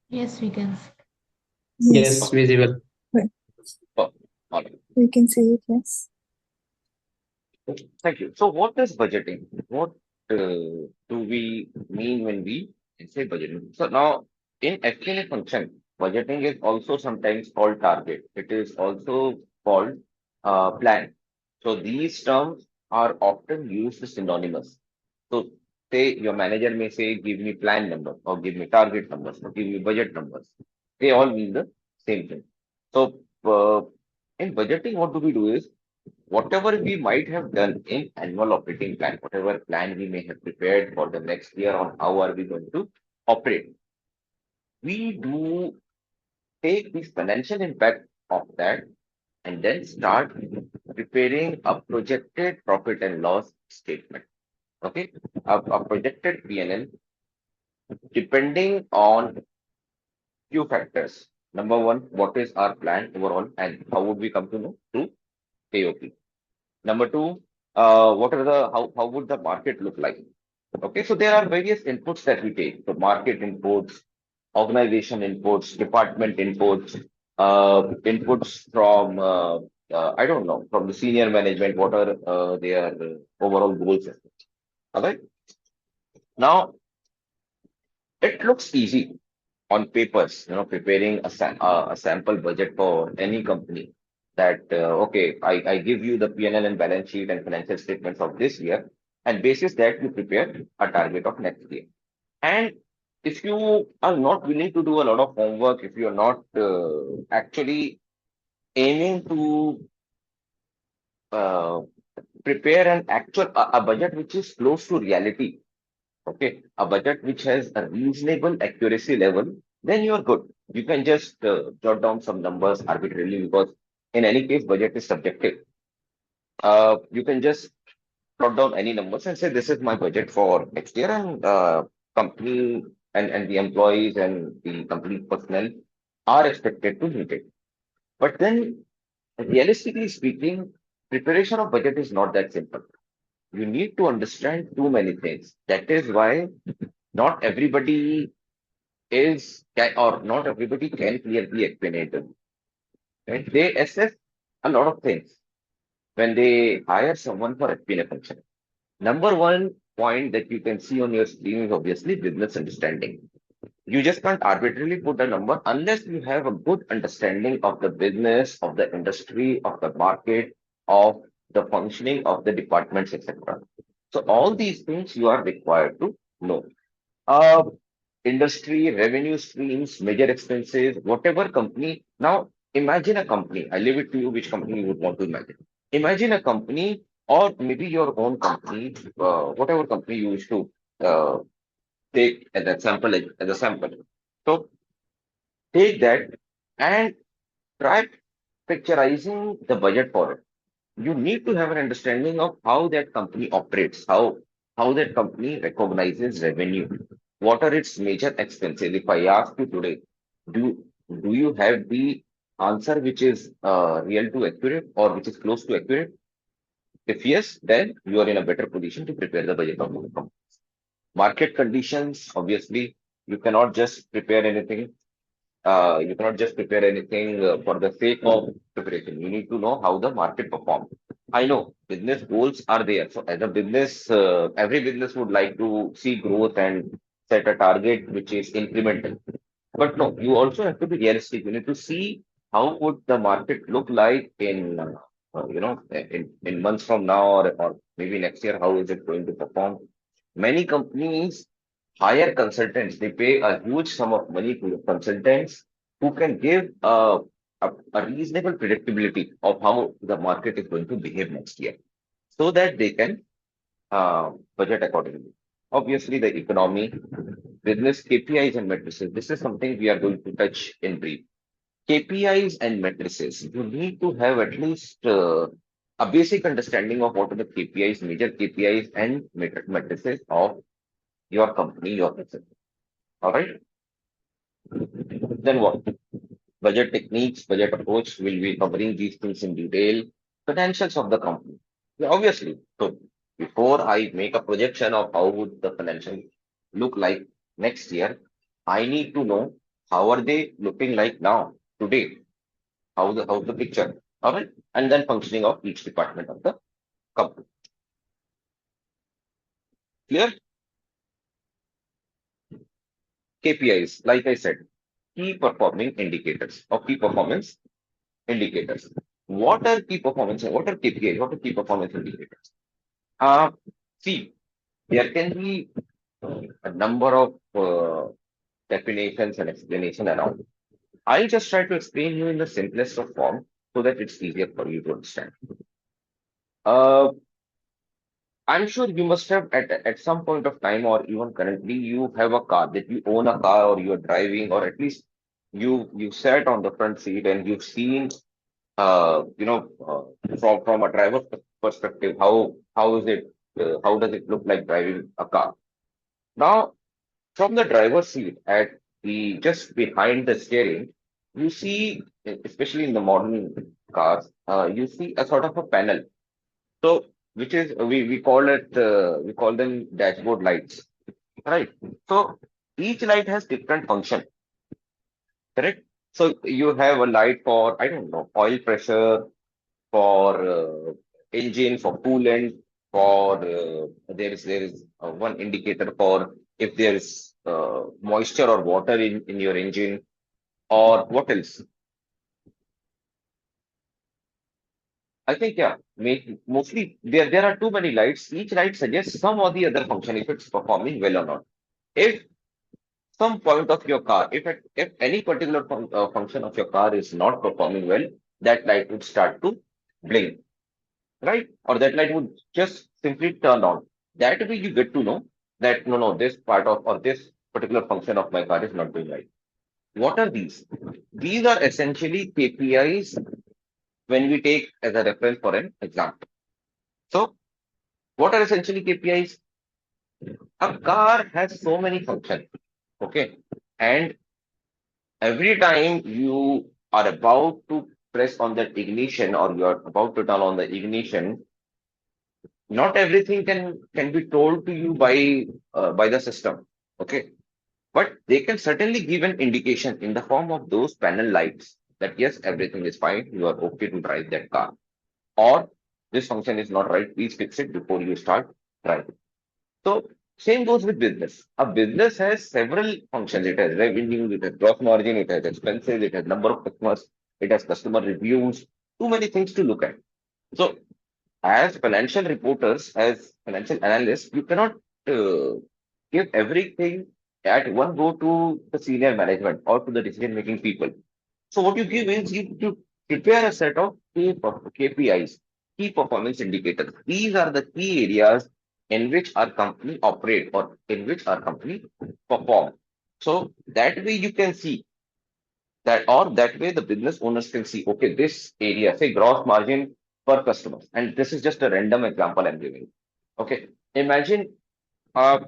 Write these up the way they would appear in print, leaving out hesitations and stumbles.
Yes, we can. Yes, Yes, Okay. visible. well, Oh, all right. we can see it, yes. Thank you. So, what is budgeting? What do we mean when we say budgeting? So, now in FP&A function, budgeting is also sometimes called target. It is also called plan. So, these terms are often used synonymous. So, say your manager may say, give me plan number, or give me target numbers, or give me budget numbers. They all mean the same thing. So, in budgeting, what do we do is whatever we might have done in annual operating plan, whatever plan we may have prepared for the next year on how are we going to operate, we do take the financial impact of that and then start preparing a projected profit and loss statement. Okay, a projected P&L depending on few factors. Number one, what is our plan overall and how would we come to know through AOP? Number two, what are the how would the market look like? Okay, so there are various inputs that we take. So market inputs, organization inputs, department inputs, inputs from I don't know from the senior management. What are their overall goals? All right. Now it looks easy on papers. Preparing a sample budget for any company. That okay, I give you the P&L and balance sheet and financial statements of this year, and basis that you prepare a target of next year. And if you are not willing to do a lot of homework, if you are not actually aiming to uh, prepare an actual a budget which is close to reality, okay, a budget which has a reasonable accuracy level, then you are good. You can just jot down some numbers arbitrarily because in any case, budget is subjective. You can just jot down any numbers and say this is my budget for next year, and company and the employees and the company personnel are expected to meet it. But then, realistically speaking, preparation of budget is not that simple. You need to understand too many things. That is why not everybody or not everybody can clearly explain it. Right? They assess a lot of things when they hire someone for FP&A function. Number one point that you can see on your screen is obviously business understanding. You just can't arbitrarily put a number unless you have a good understanding of the business, of the industry, of the market, of the functioning of the departments, etc. So all these things you are required to know. Uh, Industry, revenue streams, major expenses, whatever company. Now imagine a company. I leave it to you which company you would want to imagine. Imagine a company or maybe your own company, whatever company you wish to uh, take as a sample. As a sample. So take that and try picturizing the budget for it. You need to have an understanding of how that company operates, how that company recognizes revenue, what are its major expenses. If I ask you today, do do you have the answer which is real to accurate or which is close to accurate? If yes, then you are in a better position to prepare the budget of the company. Market conditions, obviously, you cannot just prepare anything. You cannot just prepare anything for the sake of preparation. You need to know how the market performs. I know business goals are there. So as a business, every business would like to see growth and set a target which is incremental. But no, you also have to be realistic. You need to see how would the market look like in in months from now or maybe next year. How is it going to perform? Many companies hire consultants. They pay a huge sum of money to the consultants who can give a reasonable predictability of how the market is going to behave next year, so that they can budget accordingly. Obviously, the economy, business KPIs and matrices. This is something we are going to touch in brief. KPIs and matrices. You need to have at least a basic understanding of what are the KPIs, major KPIs and matrices of your company, your business. All right. Then what? Budget techniques, budget approach. Will be covering these things in detail. Financials of the company. Yeah, obviously. So before I make a projection of how would the financial look like next year, I need to know. How are they looking like now, today? How's the picture? All right. And then functioning of each department of the company. Clear? KPIs, like I said, key performing indicators or key performance indicators. What are key performance? What are KPIs? What are key performance indicators? Uh, See, there can be a number of definitions and explanation around. I'll just try to explain you in the simplest of form so that it's easier for you to understand. Uh, I'm sure you must have at some point of time or even currently you have a car that you own a car or you're driving or at least you sat on the front seat and you've seen from a driver's perspective how is it how does it look like driving a car. Now from the driver's seat at the just behind the steering you see especially in the modern cars you see a sort of a panel, so which is we call them dashboard lights, right? So each light has different function, correct? So you have a light for I don't know oil pressure, for engine, for coolant, for there is one indicator for if there is moisture or water in your engine, or what else? I think yeah, mostly there are too many lights. Each light suggests some or the other function if it's performing well or not. If some point of your car, if any particular function of your car is not performing well, that light would start to blink, right? Or that light would just simply turn on. That way you get to know that no, this part of or this particular function of my car is not doing right. What are these? These are essentially KPIs when we take as a reference for an example. So, what are essentially KPIs? A car has so many functions, okay? And every time you are about to press on that ignition or you are about to turn on the ignition, not everything can be told to you by the system, okay? But they can certainly give an indication in the form of those panel lights that yes, everything is fine, you are okay to drive that car, or this function is not right, please fix it before you start driving. So same goes with business. A business has several functions. It has revenue, it has gross margin, it has expenses, it has number of customers, it has customer reviews, too many things to look at. So as financial reporters, as financial analysts, you cannot uh, give everything at one go to the senior management or to the decision making people. So what you give is you prepare a set of KPIs, key performance indicators. These are the key areas in which our company operate or in which our company perform. So that way you can see that, or that way the business owners can see, okay, this area, say gross margin per customer, and this is just a random example I'm giving. Okay, imagine uh,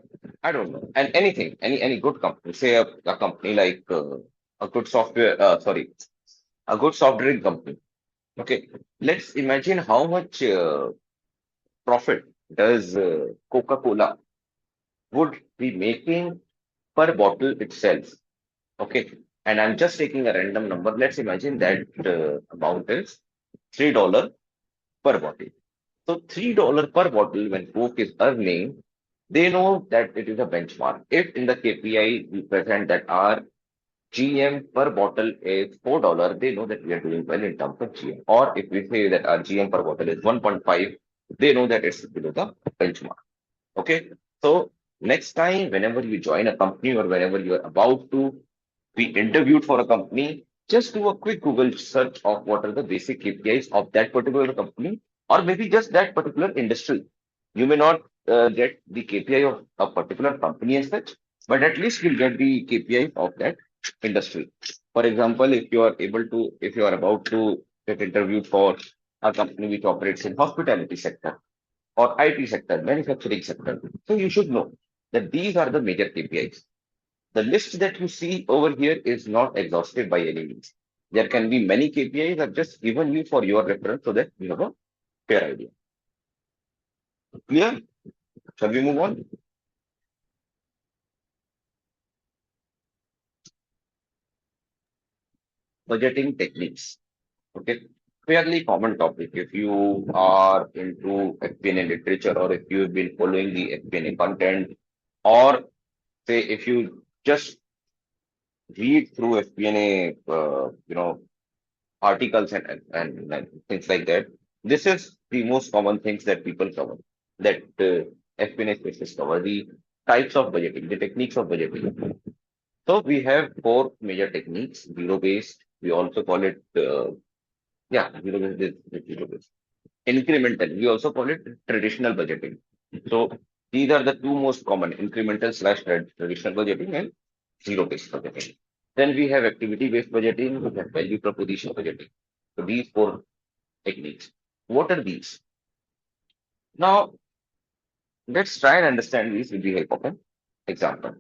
I don't know, and anything, any good company, say a company like a good software, a good soft drink company. Okay, let's imagine how much profit does Coca-Cola would be making per bottle itself. Okay, and I'm just taking a random number. Let's imagine that amount is $3 per bottle. So $3 per bottle when Coke is earning, they know that it is a benchmark. If in the KPI we present that our GM per bottle is $4, they know that we are doing well in terms of GM. Or if we say that our GM per bottle is 1.5, they know that it's below the benchmark. Okay. So next time, whenever you join a company or whenever you are about to be interviewed for a company, just do a quick Google search of what are the basic KPIs of that particular company or maybe just that particular industry. You may not get the KPI of a particular company as such, but at least you'll get the KPI of that industry. For example, if you are about to get interviewed for a company which operates in hospitality sector or IT sector, manufacturing sector, so you should know that these are the major KPIs. The list that you see over here is not exhaustive by any means. There can be many KPIs. I've just given you for your reference so that you have a fair idea. Clear? Shall we move on? budgeting techniques. Okay, fairly common topic. If you are into FP&A literature, or if you've been following the FP&A content, or say if you just read through FP&A, articles and things like that. This is the most common things that people cover, that FP&A specialists cover, the types of budgeting, the techniques of budgeting. So we have four major techniques: zero based. We also call it, zero based is zero based. Incremental. We also call it traditional budgeting. So these are the two most common: incremental slash traditional budgeting and zero based budgeting. Then we have activity based budgeting, we have value proposition budgeting. So these four techniques. What are these? Now, let's try and understand these with the help of an example.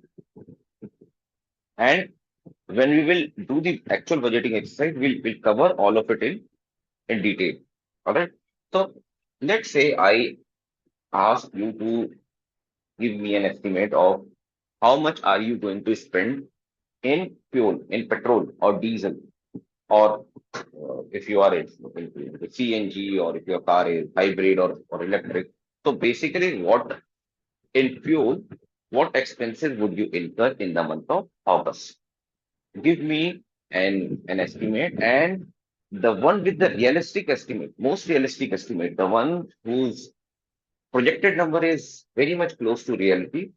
And when we will do the actual budgeting exercise, we'll cover all of it in detail. All right. So let's say I ask you to give me an estimate of how much are you going to spend in fuel, in petrol or diesel, or if you are in CNG, or if your car is hybrid or electric. So basically, what in fuel, what expenses would you incur in the month of August? Give me an estimate, and the one with the realistic estimate, most realistic estimate, the one whose projected number is very much close to reality,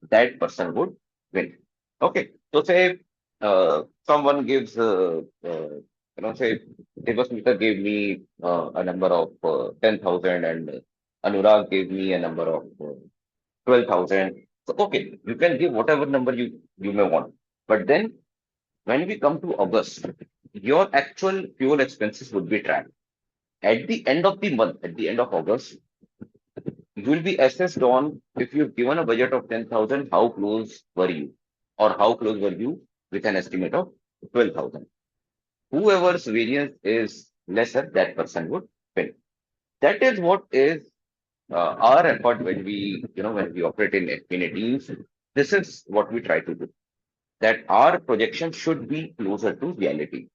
that person would win. Okay. So say someone gives, say Devasmita gave me a number of 10,000, and Anurag gave me a number of 12,000. So okay, you can give whatever number you may want. But then when we come to August, your actual fuel expenses would be tracked. At the end of the month, at the end of August, you will be assessed on, if you've given a budget of 10,000, how close were you? Or how close were you with an estimate of 12,000? Whoever's variance is lesser, that person would win. That is what is our effort when we operate in FP&A teams. This is what we try to do. That our projection should be closer to reality.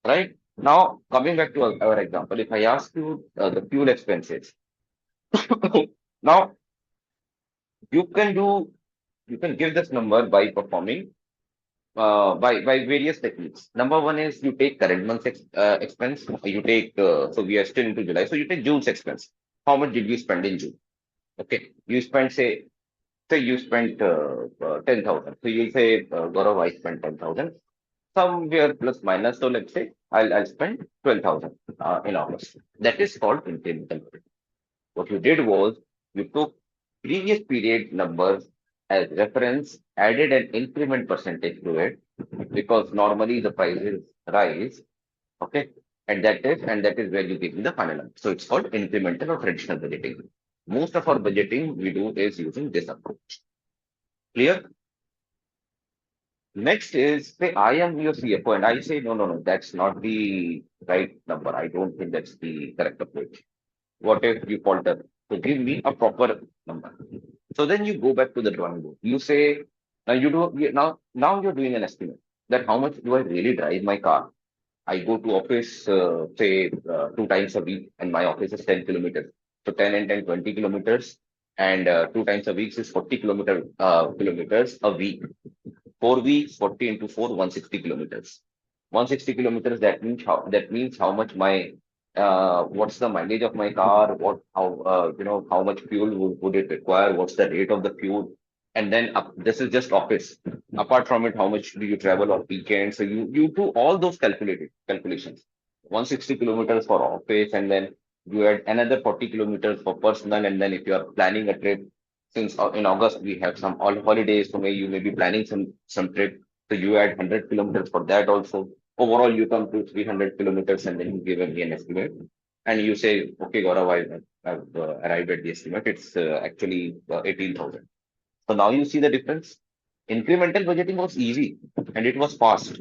Right? Now, coming back to our example, if I ask you the fuel expenses, now you can do you can give this number by performing by various techniques. Number one is you take current month's expense. You take so we are still into July, so you take June's expense. How much did you spend in June? Okay, you spent, say you spent 10,000. So you say, Gaurav, I spent 10,000. Somewhere plus minus. So let's say I'll spend 12,000 in August. That is called incremental. What you did was you took previous period numbers as reference, added an increment percentage to it, because normally the prices rise. Okay. And that is where you give me the final number. So it's called incremental or traditional budgeting. Most of our budgeting we do is using this approach. Clear? Next is, say I am your CFO and I say, no, no, no, that's not the right number. I don't think that's the correct approach. What if you falter? So give me a proper number. So then you go back to the drawing board. You say, now you're doing an estimate that how much do I really drive my car? I go to office, say, 2 times a week, and my office is 10 kilometers. So 10 and 10, 20 kilometers, and 2 times a week is 40 kilometers a week. 4 weeks, 40 into 4, 160 kilometers. 160 kilometers, that means how much my what's the mileage of my car, how much fuel would it require, what's the rate of the fuel, and then this is just office. Apart from it, how much do you travel on weekends? So you do all those calculations. 160 kilometers for office, and then you add another 40 kilometers for personal, and then if you are planning a trip, since in August we have some all holidays, so maybe you may be planning some trip, so you add 100 kilometers for that also. Overall, you come to 300 kilometers, and then you give me an estimate, and you say, okay, Gaurav, I've arrived at the estimate. It's actually 18,000. So now you see the difference. Incremental budgeting was easy and it was fast,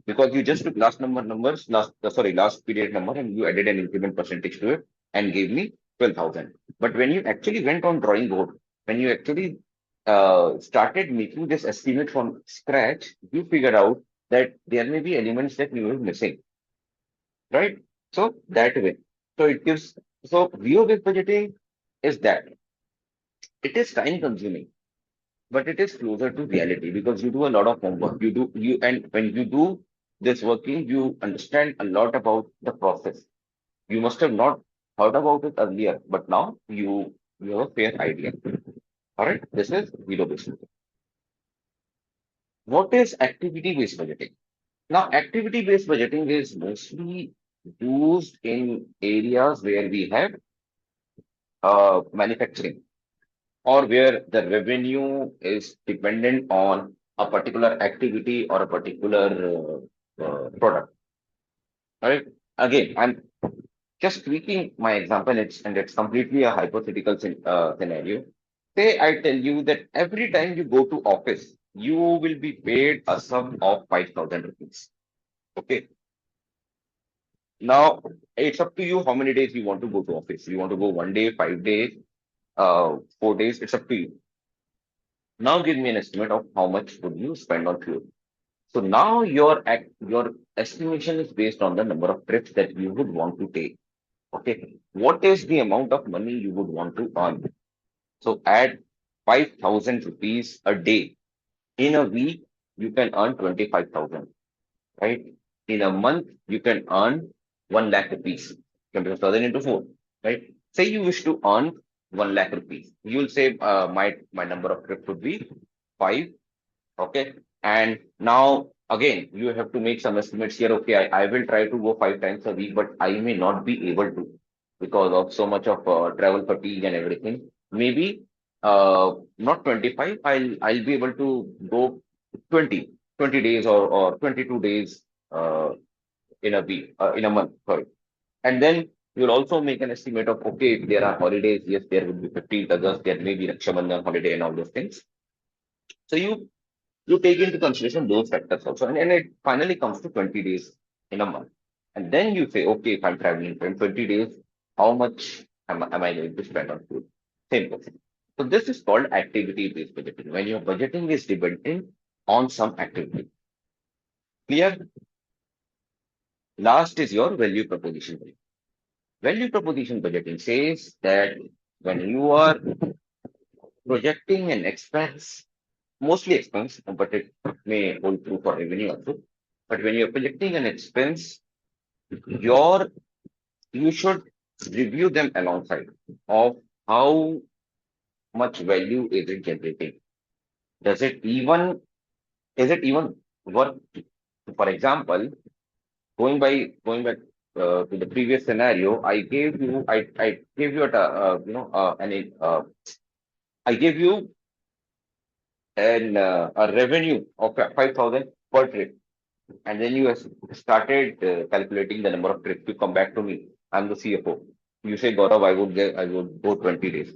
because you just took last period number, and you added an increment percentage to it and gave me 12,000. But when you actually went on drawing board, when you actually started making this estimate from scratch, you figured out that there may be elements that you are missing, right? So that way. So it gives, so view-based budgeting is that it is time consuming, but it is closer to reality because you do a lot of homework. And when you do this working, you understand a lot about the process. You must have not heard about it earlier, but now you have a fair idea. All right, this is zero-based budgeting. What is activity-based budgeting? Now, activity-based budgeting is mostly used in areas where we have manufacturing or where the revenue is dependent on a particular activity or a particular product. Right? Again, I'm just tweaking my example, and it's completely a hypothetical scenario. Say I tell you that every time you go to office, you will be paid a sum of 5,000 rupees. Okay. Now it's up to you how many days you want to go to office. You want to go 1 day, 5 days, 4 days. It's up to you. Now give me an estimate of how much would you spend on fuel. So now your estimation is based on the number of trips that you would want to take. Okay. What is the amount of money you would want to earn? So add 5,000 rupees a day. In a week, you can earn 25,000, right? In a month, you can earn 1 lakh rupees. 25,000 into 4, right? Say you wish to earn 1 lakh rupees. You'll say, my number of trips would be 5. Okay. And now again, you have to make some estimates here. Okay, I will try to go 5 times a week, but I may not be able to because of so much of travel fatigue and everything. Maybe not 25. I'll be able to go 20, 20 days or 22 days in a week, in a month. Sorry. And then you'll also make an estimate of, okay, if there are holidays, yes, there will be 15th August, there may be Raksha Bandhan holiday and all those things. So you take into consideration those factors also. And it finally comes to 20 days in a month. And then you say, okay, if I'm traveling for 20 days, how much am I going to spend on food? Same question. So this is called activity-based budgeting. When your budgeting is dependent on some activity. Clear? Last is your value proposition budgeting. Value proposition budgeting says that when you are projecting an expense, mostly expense, but it may hold true for revenue also. But when you're projecting an expense, your you should review them alongside of how much value is it generating. Does it even is it even worth? For example, going back to the previous scenario, I gave you I gave you a revenue of 5,000 per trip. And then you started calculating the number of trips. You come back to me. I'm the CFO. You say, Gaurav, I would go 20 days.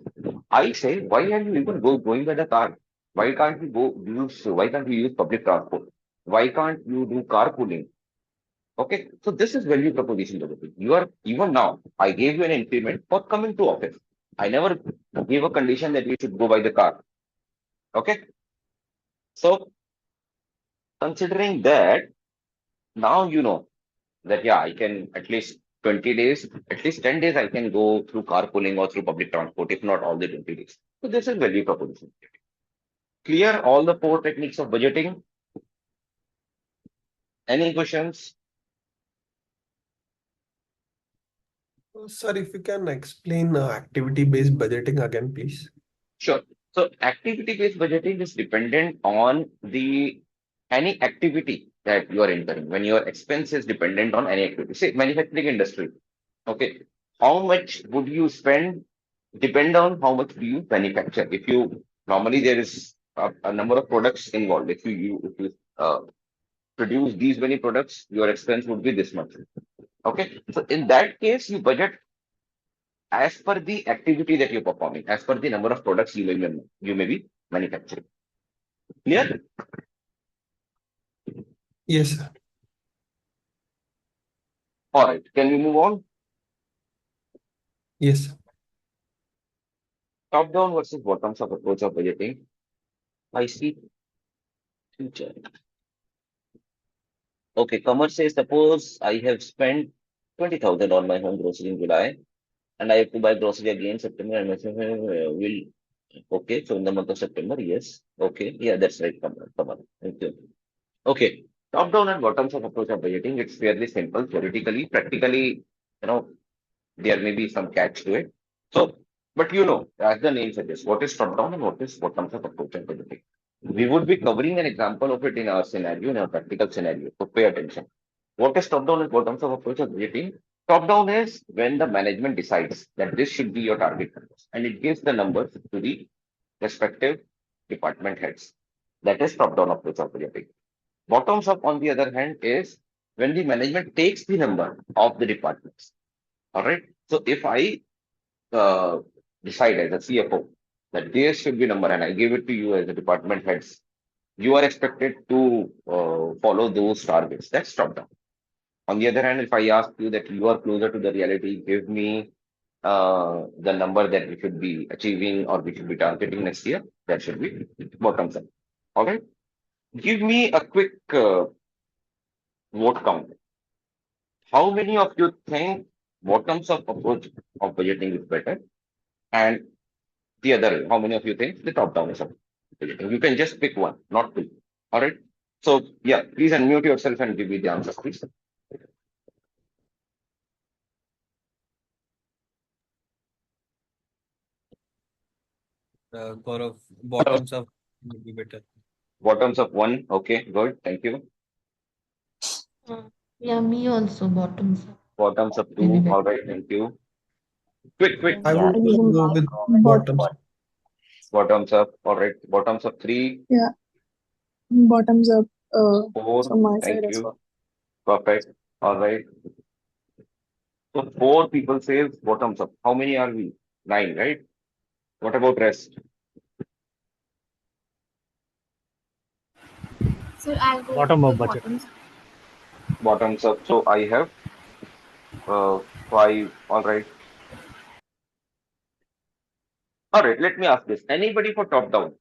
I say, why are you even going by the car? Why can't you use public transport? Why can't you do carpooling? Okay. So this is value proposition development. You are, even now, I gave you an increment for coming to office. I never gave a condition that you should go by the car. Okay. So considering that, now you know that yeah, I can at least 20 days, at least 10 days I can go through carpooling or through public transport, if not all the 20 days. So this is value proposition. Clear all the four techniques of budgeting? Any questions? Sir, if you can explain activity-based budgeting again, please. Sure. So activity-based budgeting is dependent on the any activity that you are incurring. When your expense is dependent on any activity, say manufacturing industry. Okay. How much would you spend depend on how much do you manufacture. If you normally there is a number of products involved. If you produce these many products, your expense would be this much. Okay, so in that case, you budget as per the activity that you're performing, as per the number of products you may be manufacturing. Clear? Yes, sir. All right. Can we move on? Yes, sir. Top down versus bottoms up approach of budgeting. I see future. Okay, commerce says, suppose I have spent 20,000 on my home grocery in July and I have to buy grocery again September and will okay, so in the month of September, yes. Okay, yeah, that's right. Come on. Thank you. Okay, top down and bottoms up approach of budgeting. It's fairly simple theoretically. Practically, you know, there may be some catch to it. So, but as the name suggests, what is top down and what is bottoms up approach of budgeting? We would be covering an example of it in our scenario, in our practical scenario. So pay attention. What is top down and bottoms up approach of budgeting? Top down is when the management decides that this should be your target numbers and it gives the numbers to the respective department heads. That is top down approach of budgeting. Bottoms up, on the other hand, is when the management takes the number of the departments. All right. So if I uh, decide as a CFO that there should be number and I give it to you as a department heads, you are expected to follow those targets. That's top down. On the other hand, if I ask you that you are closer to the reality, give me the number that we should be achieving or we should be targeting next year, that should be bottoms up. All right. Give me a quick vote count. How many of you think bottoms up approach of budgeting is better? And the other, how many of you think the top down is of budgeting? You can just pick one, not two. All right. So, yeah, please unmute yourself and give me the answers, please. Gaurav, bottoms up would be better. Bottoms up one. Okay, good. Thank you. Uh, yeah, me also bottoms up Bottoms up will be two. All better. right. Thank you. Quick, quick. I Yeah, would even go with both. bottoms. Bottoms up. All right. Bottoms up three, Yeah, bottoms up four. from my side Thank as you. well. Perfect. All right. So four people says bottoms up. How many are we? Nine, right? What about rest? So I'll go Bottom of with budget. bottoms. Bottoms up. So I have uh, five. All right. All right. Let me ask this. Anybody for top down?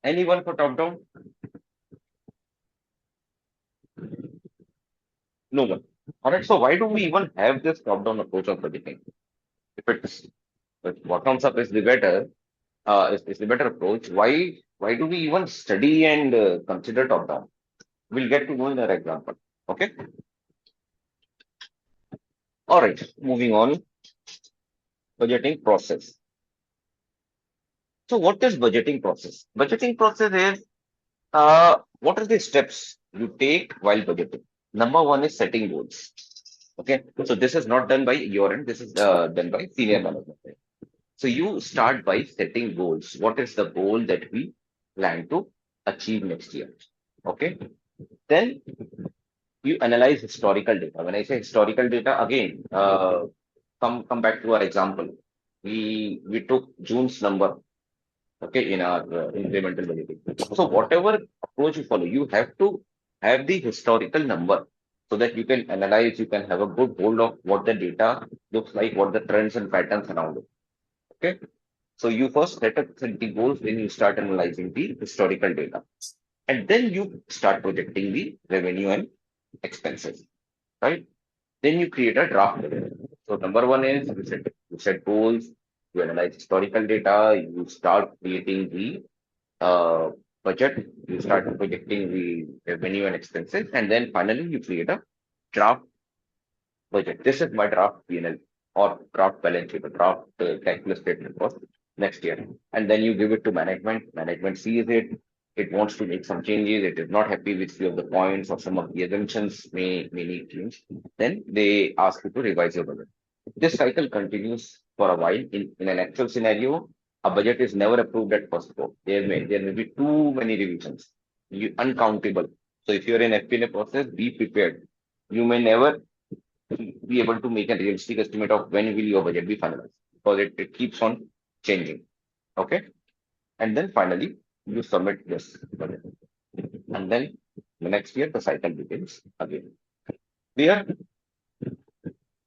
Anyone for top down? No one. All right. So why do we even have this top down approach of budgeting? If bottoms up is the better, is the better approach, why do we even study and consider top down? We'll get to know in our example. Okay. All right. Moving on. Budgeting process. So what is budgeting process? Budgeting process is what are the steps you take while budgeting? Number one is setting goals. Okay. So this is not done by your end. This is done by senior management. So you start by setting goals. What is the goal that we plan to achieve next year? Okay. Then you analyze historical data. When I say historical data, again, come back to our example. We took June's number, okay, in our incremental budgeting. So whatever approach you follow, you have to have the historical number so that you can analyze, you can have a good hold of what the data looks like, what the trends and patterns around it. Okay. So you first set the goals, then you start analyzing the historical data. And then you start projecting the revenue and expenses, right? Then you create a draft budget. So number one is you set goals, you analyze historical data, you start creating the budget, you start projecting the revenue and expenses, and then finally you create a draft budget. This is my draft P&L or draft balance sheet or draft calculus statement for next year. And then you give it to management. Management sees it. It wants to make some changes. It is not happy with few of the points or some of the assumptions may need change. Then they ask you to revise your budget. This cycle continues for a while. In an actual scenario, a budget is never approved at first go. There may be too many revisions. Uncountable. So if you're in FP&A process, be prepared. You may never be able to make a realistic estimate of when will your budget be finalized because it keeps on changing. Okay. And then finally, you submit this budget. And then the next year, the cycle begins again. Clear?